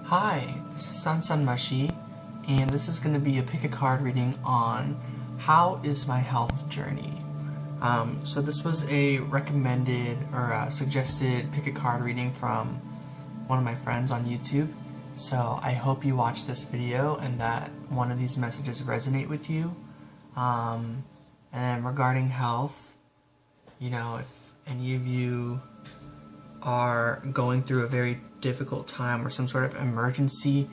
Hi, this is Sonsonmushi, and this is going to be a pick a card reading on how is my health journey. So this was a recommended or suggested pick a card reading from one of my friends on YouTube. So I hope you watch this video and that one of these messages resonate with you. And regarding health, you know, if any of you are going through a very difficult time or some sort of emergency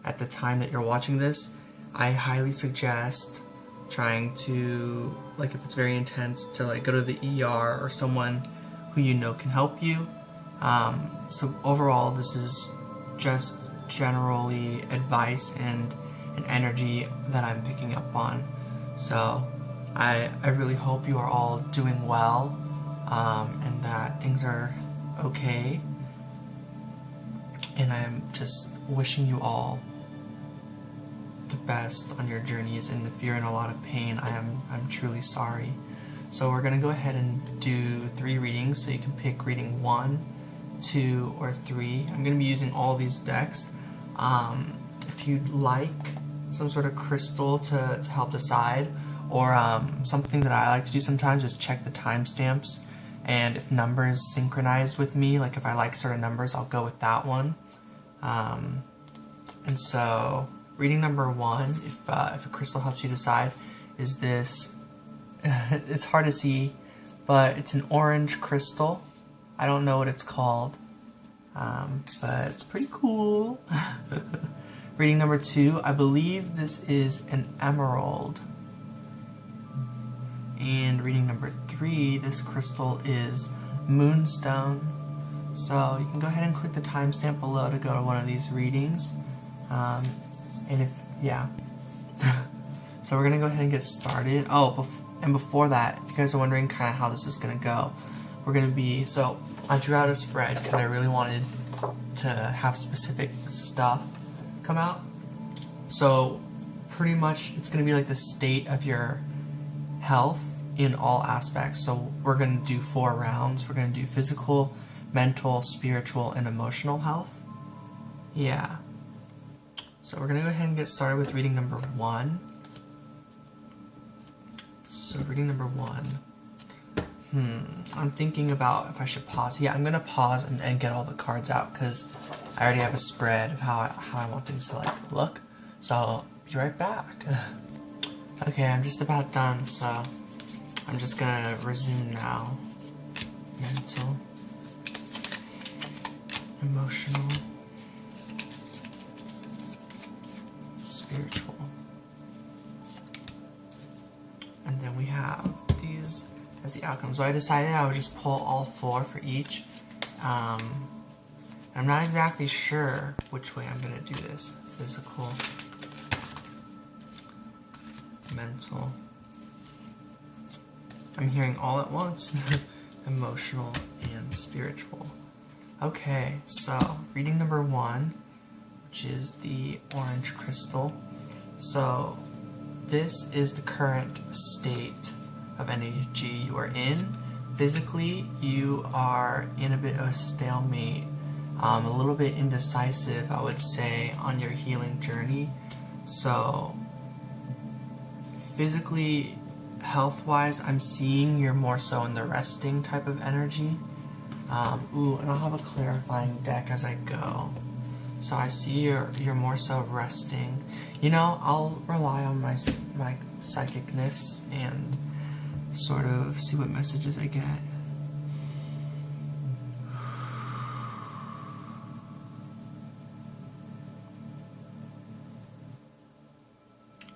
at the time that you're watching this, I highly suggest trying to, like, if it's very intense, to like go to the ER or someone who you know can help you. So overall, this is just generally advice and an energy that I'm picking up on. So I really hope you are all doing well, and that things are okay, and I'm just wishing you all the best on your journeys, and if you're in a lot of pain, I'm truly sorry. So we're gonna go ahead and do 3 readings, so you can pick reading 1, 2, or 3. I'm gonna be using all these decks. If you'd like some sort of crystal to help decide, or something that I like to do sometimes is check the timestamps, and if numbers synchronize with me, like if I like certain numbers, I'll go with that one. And so reading number 1, if a crystal helps you decide, is this, it's hard to see, but it's an orange crystal. I don't know what it's called, but it's pretty cool. Reading number 2, I believe this is an emerald. And reading number 3, this crystal is moonstone. So you can go ahead and click the timestamp below to go to one of these readings. So we're gonna go ahead and get started. And before that, if you guys are wondering kind of how this is gonna go, so I drew out a spread because I really wanted to have specific stuff come out. So pretty much it's gonna be like the state of your health in all aspects. So we're going to do 4 rounds. We're going to do physical, mental, spiritual, and emotional health. Yeah. So we're going to go ahead and get started with reading number 1. So reading number 1. I'm thinking about if I should pause. Yeah, I'm going to pause and get all the cards out because I already have a spread of how I want things to like look. So I'll be right back. Okay, I'm just about done, so I'm just gonna resume now. Mental, emotional, spiritual. And then we have these as the outcome. So I decided I would just pull all 4 for each. I'm not exactly sure which way I'm gonna do this. Physical, mental. I'm hearing all at once. Emotional and spiritual. Okay, so reading number 1, which is the orange crystal. So this is the current state of energy you are in. Physically, you are in a bit of a stalemate, a little bit indecisive, I would say, on your healing journey. So physically, health-wise, I'm seeing you're more so in the resting type of energy. And I'll have a clarifying deck as I go. So I see you're more so resting. You know, I'll rely on my psychicness and sort of see what messages I get.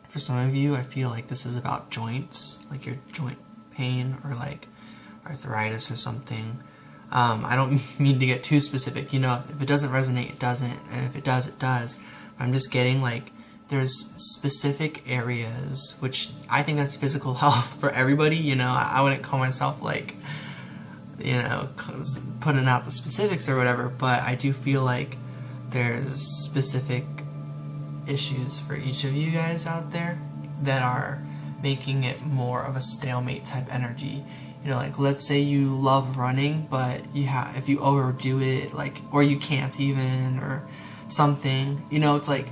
For some of you, I feel like this is about joints, like your joint pain or like arthritis or something. I don't mean to get too specific. You know, if it doesn't resonate, it doesn't, and if it does, it does. I'm just getting like there's specific areas, which I think that's physical health for everybody. You know, I wouldn't call myself like, you know, putting out the specifics or whatever, but I do feel like there's specific issues for each of you guys out there that are making it more of a stalemate type energy. You know, like let's say you love running, but if you overdo it, like, or you can't even, or something. You know, it's like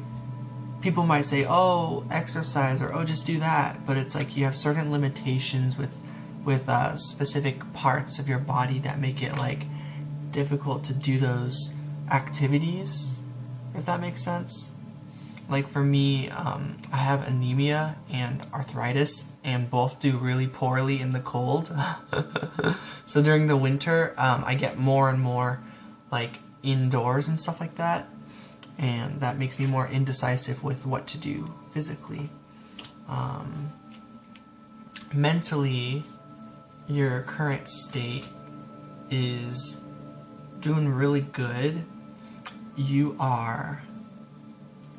people might say, oh, exercise, or oh, just do that. But it's like you have certain limitations with specific parts of your body that make it like difficult to do those activities, if that makes sense. Like for me, I have anemia and arthritis, and both do really poorly in the cold. So during the winter, I get more and more like indoors and stuff like that, and that makes me more indecisive with what to do physically. Mentally, your current state is doing really good. You are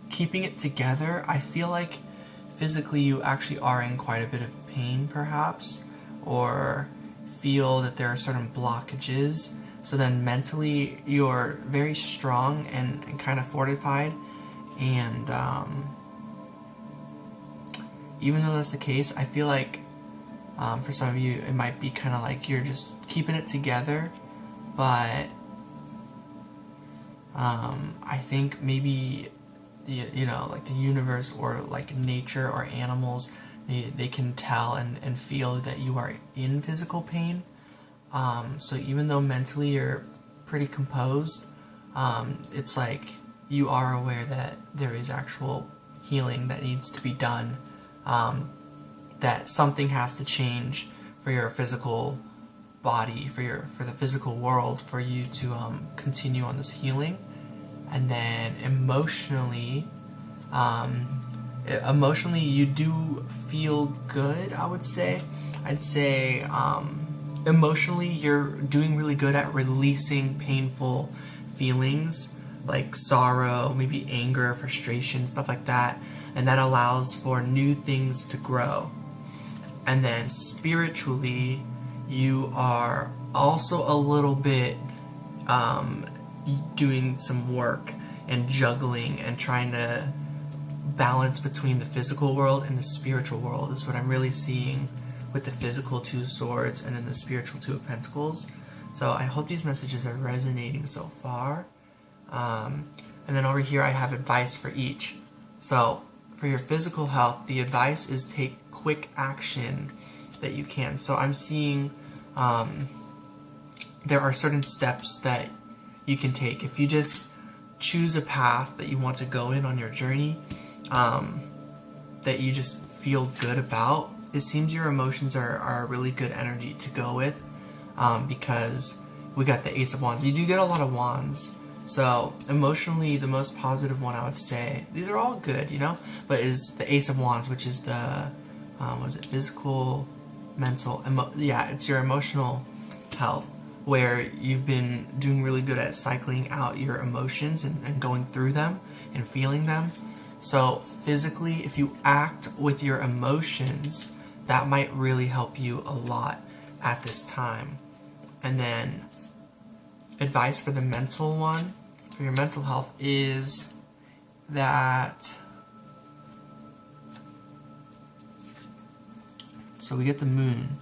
keeping it together. I feel like physically you actually are in quite a bit of pain perhaps, or feel that there are certain blockages. So then mentally you're very strong and kind of fortified, and even though that's the case, I feel like for some of you it might be kind of like you're just keeping it together, but I think maybe like the universe or like nature or animals, they can tell and feel that you are in physical pain. So even though mentally you're pretty composed, it's like you are aware that there is actual healing that needs to be done, that something has to change for your physical body, for the physical world, for you to continue on this healing. And then emotionally, you do feel good, I would say. I'd say emotionally you're doing really good at releasing painful feelings like sorrow, maybe anger, frustration, stuff like that, and that allows for new things to grow. And then spiritually, you are also a little bit doing some work and juggling and trying to balance between the physical world and the spiritual world is what I'm really seeing with the physical Two of Swords and then the spiritual Two of Pentacles. So I hope these messages are resonating so far. And then over here I have advice for each. So for your physical health, the advice is take quick action that you can. So I'm seeing there are certain steps that you can take. If you just choose a path that you want to go in on your journey, that you just feel good about, it seems your emotions are a really good energy to go with, because we got the Ace of Wands. You do get a lot of wands. So emotionally, the most positive one I would say, these are all good, but is the Ace of Wands, which is the, was it physical, mental, it's your emotional health, where you've been doing really good at cycling out your emotions and going through them and feeling them. So physically, if you act with your emotions, that might really help you a lot at this time. And then advice for the mental one, for your mental health, is that, so we get the Moon.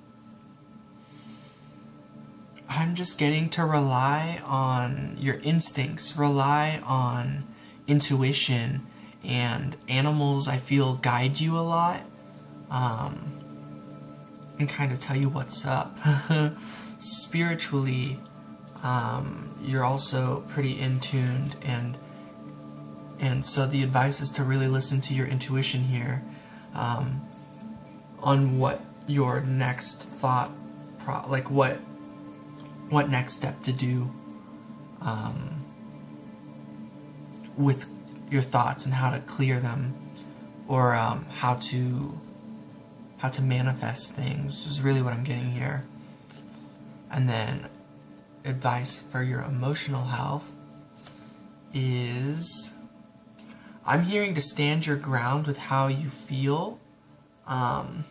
I'm just getting to rely on your instincts, rely on intuition, and animals, I feel, guide you a lot, and kind of tell you what's up. Spiritually, you're also pretty in-tuned, and so the advice is to really listen to your intuition here, on what your next thought, what next step to do with your thoughts and how to clear them, or how to manifest things is really what I'm getting here. And then advice for your emotional health is, I'm hearing to stand your ground with how you feel, and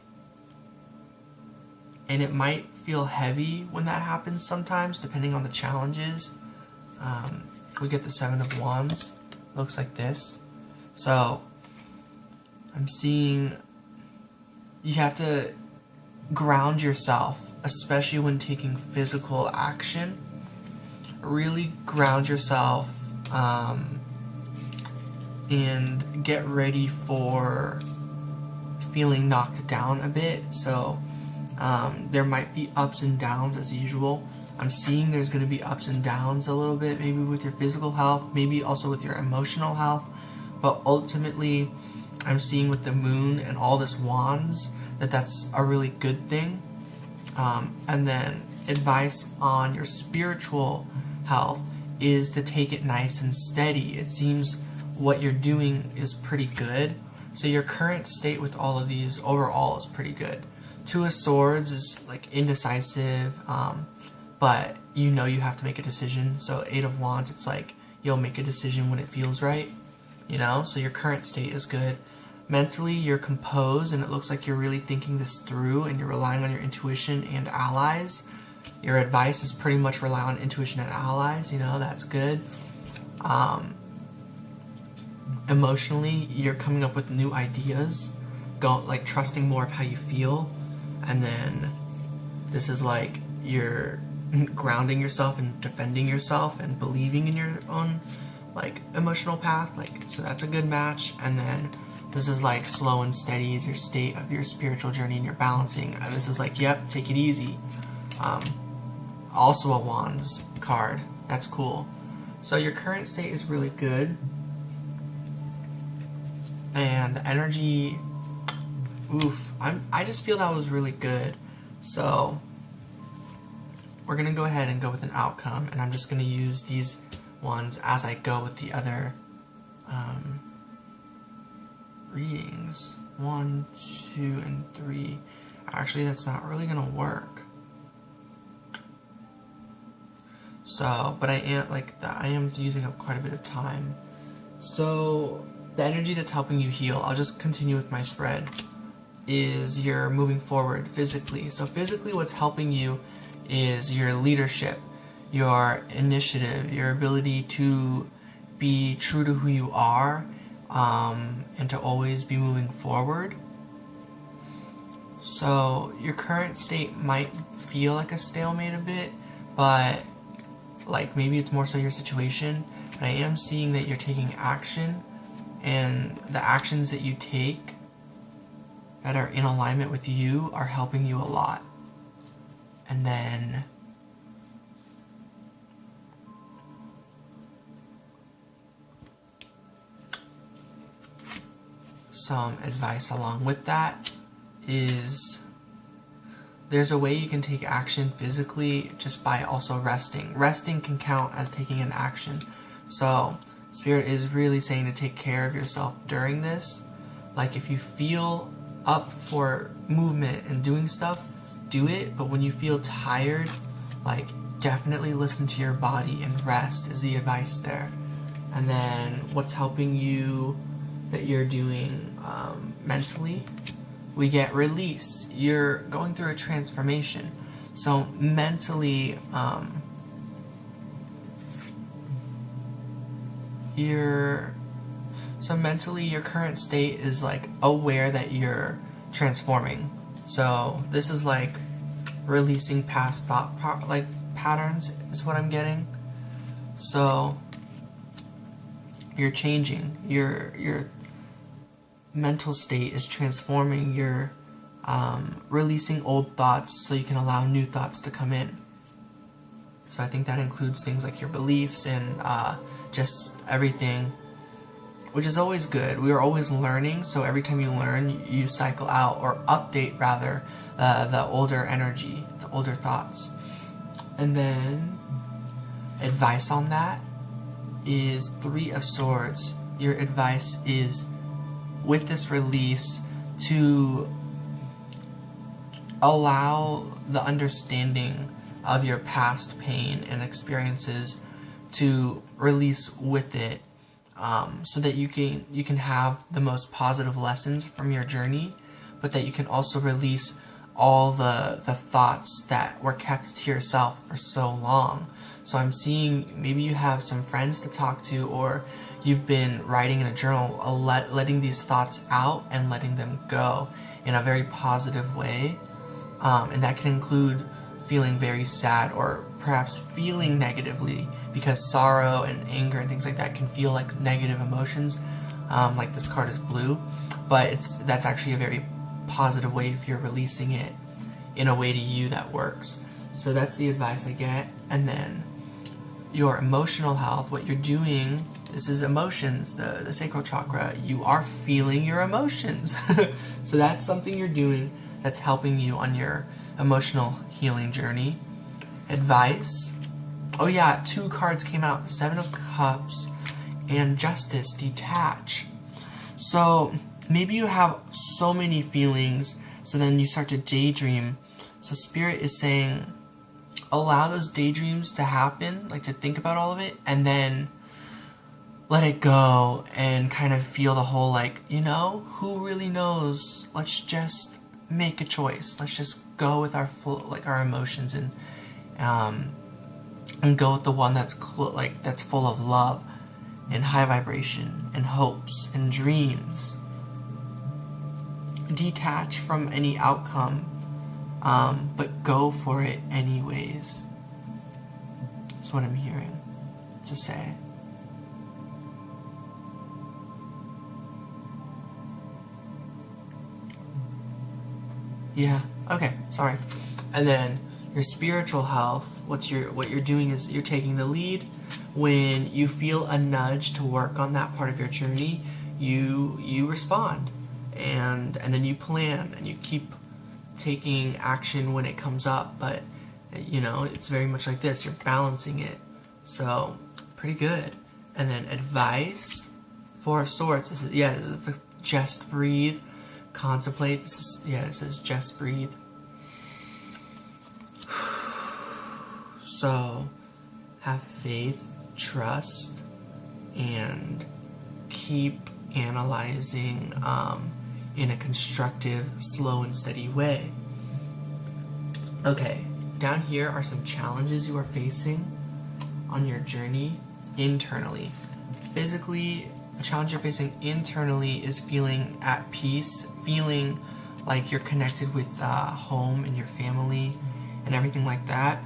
it might feel heavy when that happens sometimes, depending on the challenges. We get the Seven of Wands. Looks like this. So I'm seeing you have to ground yourself, especially when taking physical action. Really ground yourself, and get ready for feeling knocked down a bit. So there might be ups and downs as usual. I'm seeing there's going to be ups and downs a little bit, maybe with your physical health, maybe also with your emotional health, but ultimately I'm seeing with the moon and all this wands that that's a really good thing. And then advice on your spiritual health is to take it nice and steady. It seems what you're doing is pretty good. So your current state with all of these overall is pretty good. Two of Swords is like indecisive, but you know you have to make a decision. So Eight of Wands, it's like you'll make a decision when it feels right, you know? So your current state is good. Mentally, you're composed, and it looks like you're really thinking this through, and you're relying on your intuition and allies. Your advice is pretty much rely on intuition and allies, you know, that's good. Emotionally, you're coming up with new ideas, like trusting more of how you feel, and then this is like you're grounding yourself and defending yourself and believing in your own like emotional path, like, so that's a good match. And then this is like slow and steady is your state of your spiritual journey and your balancing, and this is like, yep, take it easy. Also a Wands card, that's cool. So your current state is really good, and the energy, oof, I just feel that was really good. So we're gonna go ahead and go with an outcome, and I'm just gonna use these ones as I go with the other readings. 1, 2, and 3. Actually, that's not really gonna work. So, but I am using up quite a bit of time. So the energy that's helping you heal, I'll just continue with my spread, is you're moving forward physically. So physically what's helping you is your leadership, your initiative, your ability to be true to who you are, and to always be moving forward. So your current state might feel like a stalemate a bit, but like maybe it's more so your situation. But I am seeing that you're taking action, and the actions that you take that are in alignment with you are helping you a lot. And then some advice along with that is there's a way you can take action physically just by also resting. Resting can count as taking an action. So Spirit is really saying to take care of yourself during this. Like if you feel up for movement and doing stuff, do it, but when you feel tired, like definitely listen to your body and rest is the advice there. And then what's helping you that you're doing mentally, we get release. You're going through a transformation. So mentally, your current state is like aware that you're transforming. So this is like releasing past thought patterns is what I'm getting. So you're changing. Your mental state is transforming. You're releasing old thoughts so you can allow new thoughts to come in. So I think that includes things like your beliefs and just everything, which is always good. We are always learning, so every time you learn, you cycle out, or update rather, the older energy, the older thoughts. And then advice on that is 3 of Swords. Your advice is, with this release, to allow the understanding of your past pain and experiences to release with it, so that you can have the most positive lessons from your journey, but that you can also release all the thoughts that were kept to yourself for so long. So I'm seeing maybe you have some friends to talk to, or you've been writing in a journal, letting these thoughts out and letting them go in a very positive way. And that can include feeling very sad, or perhaps feeling negatively, because sorrow and anger and things like that can feel like negative emotions. like this card is blue, but that's actually a very positive way if you're releasing it in a way to you that works. So that's the advice I get. And then your emotional health, what you're doing, this is emotions, the sacral chakra. You are feeling your emotions. So that's something you're doing that's helping you on your emotional healing journey. Advice. Oh yeah, 2 cards came out, the 7 of Cups and Justice, detach. So maybe you have so many feelings, so then you start to daydream. So Spirit is saying, allow those daydreams to happen, like to think about all of it, and then let it go and kind of feel the whole, like, you know, who really knows? Let's just make a choice. Let's just go with our our emotions and go with the one that's that's full of love and high vibration and hopes and dreams. Detach from any outcome, but go for it anyways. That's what I'm hearing to say. Yeah, okay, sorry. And then your spiritual health, what you're doing is you're taking the lead. When you feel a nudge to work on that part of your journey, you respond, and then you plan and you keep taking action when it comes up. But you know, it's very much like this, you're balancing it. So pretty good. And then advice, 4 of Swords. This is the just breathe, contemplate. This is it says just breathe. So have faith, trust, and keep analyzing in a constructive, slow and steady way. Okay, down here are some challenges you are facing on your journey internally. Physically, a challenge you're facing internally is feeling at peace, feeling like you're connected with home and your family and everything like that.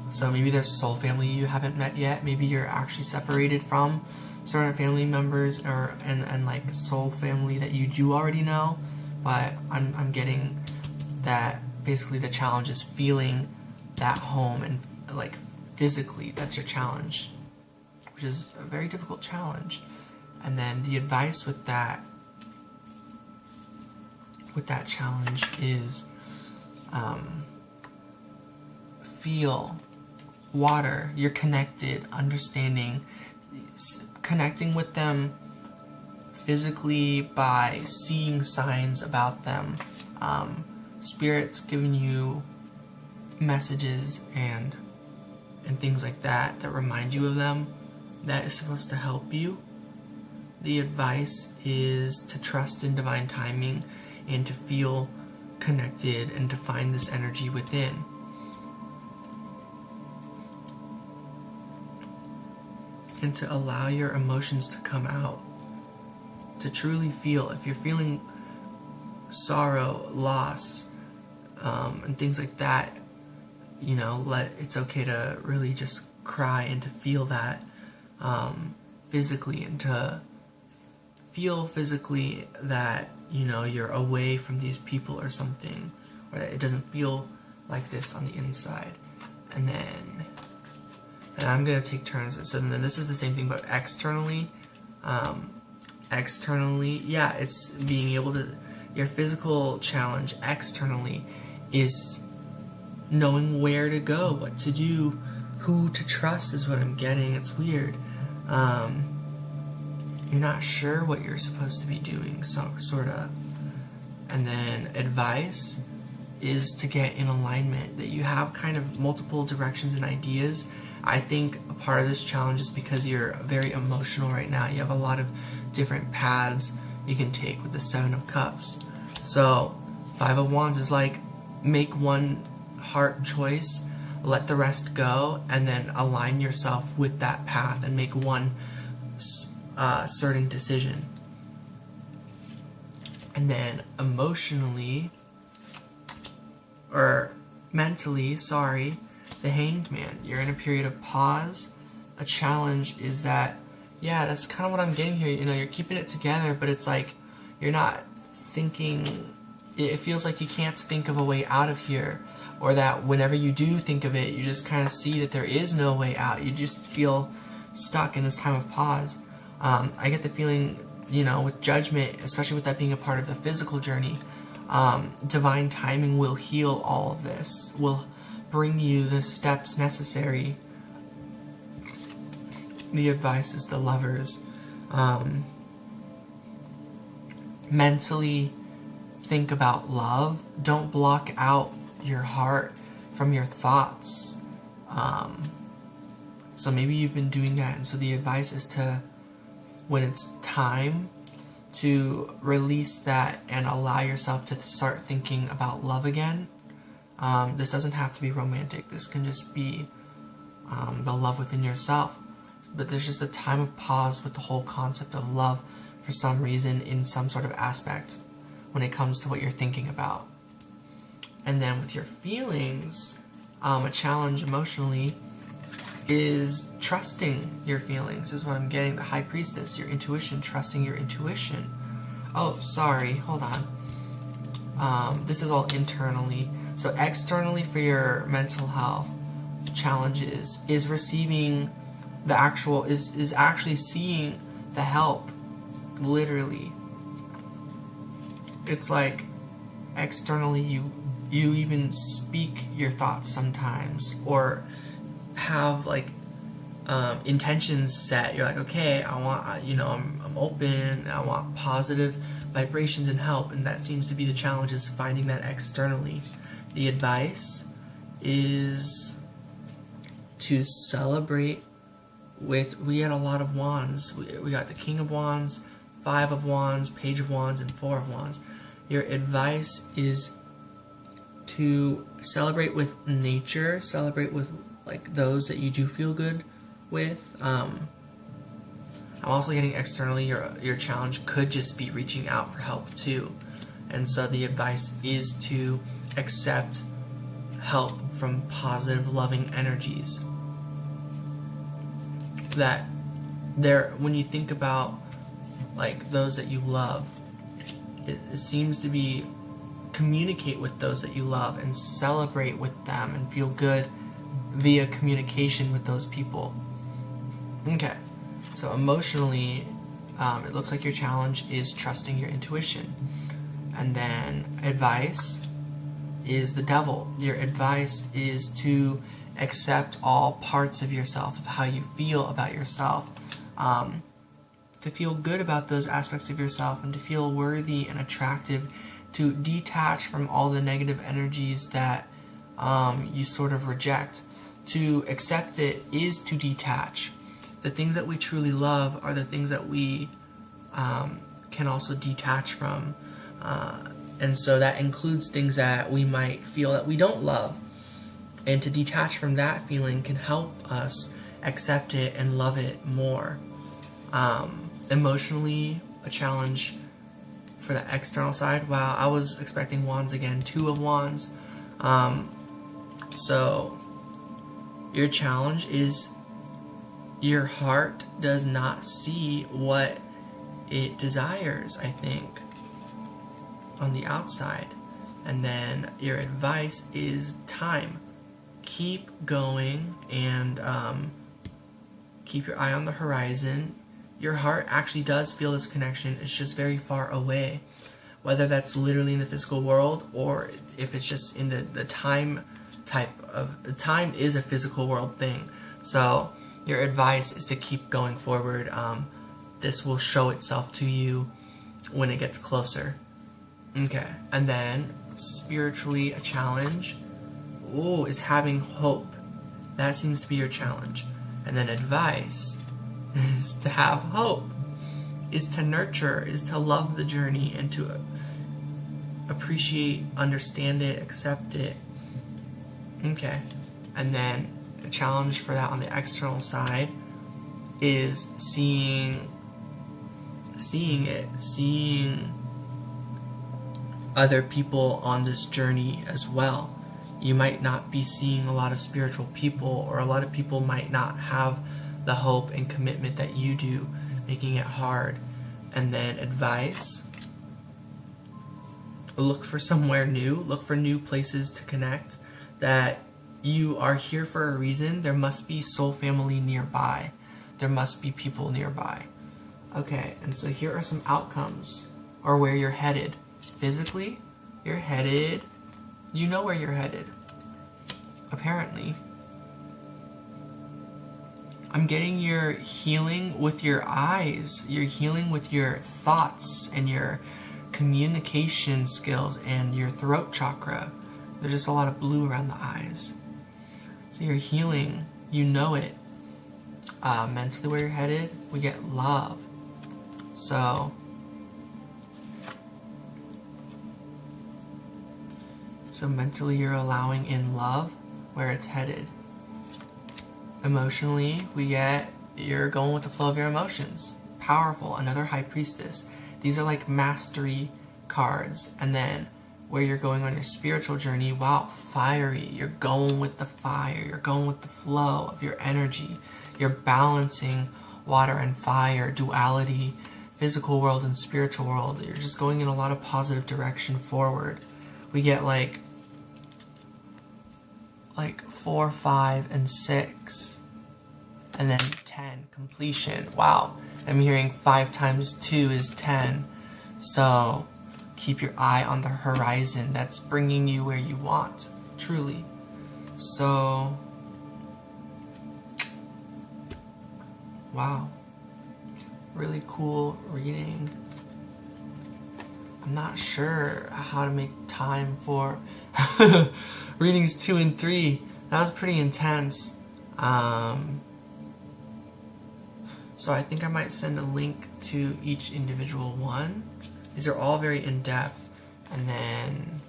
So maybe there's soul family you haven't met yet. Maybe you're actually separated from certain family members and like soul family that you do already know. But I'm getting that basically the challenge is feeling that home and like physically, that's your challenge, which is a very difficult challenge. And then the advice with that challenge is feel water, you're connected, understanding, connecting with them physically by seeing signs about them. Spirit's giving you messages and things like that remind you of them. That is supposed to help you. The advice is to trust in divine timing and to feel connected and to find this energy within. And to allow your emotions to come out. To truly feel. If you're feeling sorrow, loss, and things like that, you know, it's okay to really just cry and to feel that physically, and to feel physically that, you know, you're away from these people or something, or that it doesn't feel like this on the inside. And I'm going to take turns. So then this is the same thing, but externally. Externally, yeah, it's being able to, your physical challenge externally is knowing where to go, what to do, who to trust is what I'm getting. It's weird. You're not sure what you're supposed to be doing, so sort of. And then advice is to get in alignment, that you have kind of multiple directions and ideas. I think a part of this challenge is because you're very emotional right now. You have a lot of different paths you can take with the 7 of Cups. So 5 of Wands is like, make one heart choice, let the rest go, and then align yourself with that path and make one certain decision. And then emotionally, or mentally, sorry, the Hanged Man. You're in a period of pause. A challenge is that Yeah, that's kind of what I'm getting here. You know, you're keeping it together, but it's like you're not thinking. It feels like you can't think of a way out of here, or that whenever you do think of it, you just kind of see that there is no way out. You just feel stuck in this time of pause. I get the feeling, you know, with judgment, especially with that being a part of the physical journey, divine timing will heal all of this, will bring you the steps necessary. The advice is the Lovers. Mentally think about love. Don't block out your heart from your thoughts. So maybe you've been doing that, and so the advice is to, when it's time, to release that and allow yourself to start thinking about love again. This doesn't have to be romantic. This can just be the love within yourself. But there's just a time of pause with the whole concept of love for some reason in some sort of aspect when it comes to what you're thinking about. And then with your feelings, a challenge emotionally is trusting your feelings, is what I'm getting. The High Priestess, your intuition, trusting your intuition. Oh, sorry, hold on. This is all internally. So externally for your mental health challenges is receiving the actual, is actually seeing the help, literally. It's like externally you even speak your thoughts sometimes, or have like intentions set. You're like, okay, I want, you know, I'm open, I want positive vibrations and help, and that seems to be the challenge, is finding that externally. The advice is to celebrate with, we had a lot of wands. We got the King of Wands, 5 of Wands, Page of Wands, and 4 of Wands. Your advice is to celebrate with nature, celebrate with like those that you do feel good with. I'm also getting externally, your challenge could just be reaching out for help too. And so the advice is to accept help from positive, loving energies. That there, when you think about like those that you love, it seems to be communicate with those that you love and celebrate with them and feel good via communication with those people. Okay, so emotionally, it looks like your challenge is trusting your intuition. And then advice is the Devil. Your advice is to accept all parts of yourself, of how you feel about yourself, to feel good about those aspects of yourself, and to feel worthy and attractive, to detach from all the negative energies that you sort of reject. To accept it is to detach. The things that we truly love are the things that we can also detach from. And so that includes things that we might feel that we don't love. And to detach from that feeling can help us accept it and love it more. Emotionally, a challenge for the external side. Wow, I was expecting Wands again. 2 of Wands. So your challenge is your heart does not see what it desires, I think, on the outside. And then your advice is time. Keep going and keep your eye on the horizon. Your heart actually does feel this connection. It's just very far away. Whether that's literally in the physical world or if it's just in the time type of... Time is a physical world thing. So your advice is to keep going forward. This will show itself to you when it gets closer. Okay, and then spiritually a challenge, is having hope. That seems to be your challenge. And then advice is to have hope, is to nurture, is to love the journey and to appreciate, understand it, accept it. Okay, and then a challenge for that on the external side is seeing other people on this journey as well. You might not be seeing a lot of spiritual people, or a lot of people might not have the hope and commitment that you do, making it hard. And then advice. Look for somewhere new. Look for new places to connect. That you are here for a reason. There must be soul family nearby. There must be people nearby. Okay, and so here are some outcomes, or where you're headed. Physically, you're headed. You know where you're headed. Apparently. I'm getting you're healing with your eyes. You're healing with your thoughts and your communication skills and your throat chakra. There's just a lot of blue around the eyes. So you're healing. You know it. Mentally where you're headed, we get love. So mentally you're allowing in love where it's headed. Emotionally, we get you're going with the flow of your emotions. Powerful, another high priestess. These are like mastery cards. And then where you're going on your spiritual journey, wow, fiery. You're going with the fire. You're going with the flow of your energy. You're balancing water and fire, duality, physical world and spiritual world. You're just going in a lot of positive direction forward. We get like 4, 5, and 6. And then 10, completion. Wow. I'm hearing 5 times 2 is 10. So keep your eye on the horizon. That's bringing you where you want, truly. So, wow. Really cool reading. I'm not sure how to make time for readings 2 and 3. That was pretty intense. So I think I might send a link to each individual one. These are all very in-depth. And then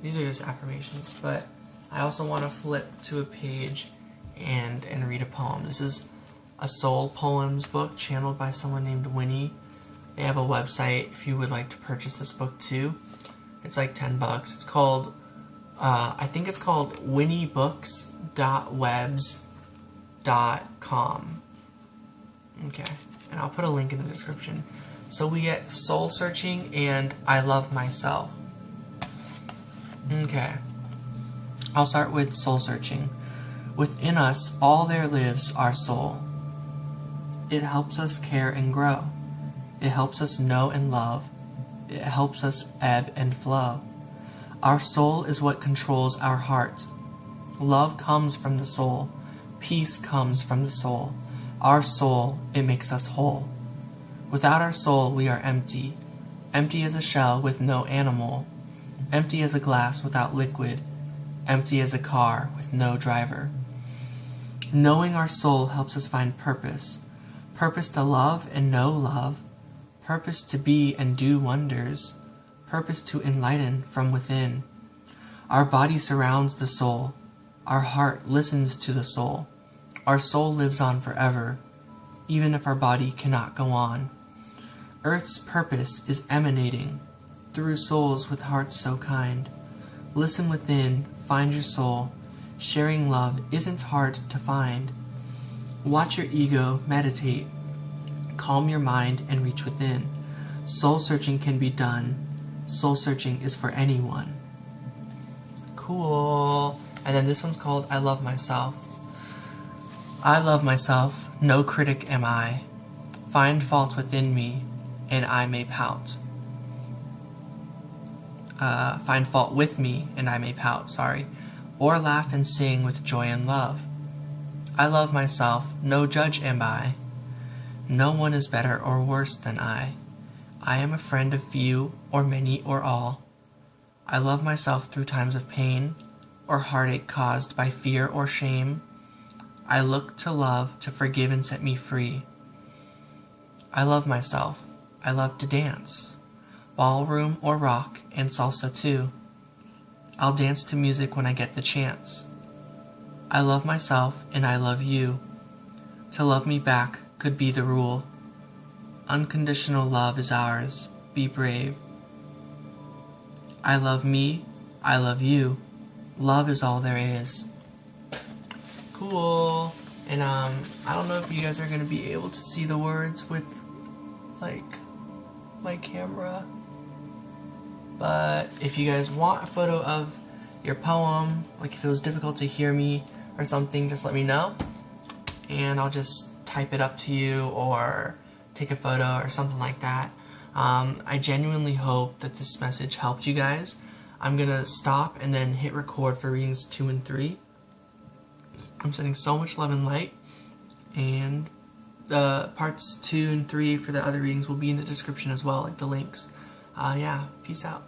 these are just affirmations. But I also want to flip to a page and read a poem. This is a soul poems book channeled by someone named Winnie. They have a website if you would like to purchase this book too. It's like $10. It's called, I think it's called winniebooks.webs.com. Okay, and I'll put a link in the description. So we get soul searching and I love myself. Okay, I'll start with soul searching. Within us, all there lives our soul. It helps us care and grow. It helps us know and love. It helps us ebb and flow. Our soul is what controls our heart. Love comes from the soul. Peace comes from the soul. Our soul, it makes us whole. Without our soul, we are empty. Empty as a shell with no animal. Empty as a glass without liquid. Empty as a car with no driver. Knowing our soul helps us find purpose. Purpose to love and know love. Purpose to be and do wonders. Purpose to enlighten from within. Our body surrounds the soul. Our heart listens to the soul. Our soul lives on forever, even if our body cannot go on. Earth's purpose is emanating through souls with hearts so kind. Listen within, find your soul. Sharing love isn't hard to find. Watch your ego meditate. Calm your mind and reach within. Soul searching can be done. Soul searching is for anyone. Cool. And then this one's called I Love Myself. I love myself, no critic am I. Find fault within me, and I may pout. Find fault with me, and I may pout, or laugh and sing with joy and love. I love myself, no judge am I. No one is better or worse than I. I am a friend of few, or many, or all. I love myself through times of pain, or heartache caused by fear or shame. I look to love to forgive and set me free. I love myself. I love to dance. Ballroom or rock and salsa too. I'll dance to music when I get the chance. I love myself and I love you. To love me back could be the rule. Unconditional love is ours. Be brave. I love me. I love you. Love is all there is. Cool. And I don't know if you guys are going to be able to see the words with like my camera, but if you guys want a photo of your poem, like if it was difficult to hear me or something, just let me know and I'll just type it up to you or take a photo or something like that. I genuinely hope that this message helped you guys. I'm gonna stop and then hit record for readings 2 and 3. I'm sending so much love and light, and the parts 2 and 3 for the other readings will be in the description as well, like the links. Yeah, peace out.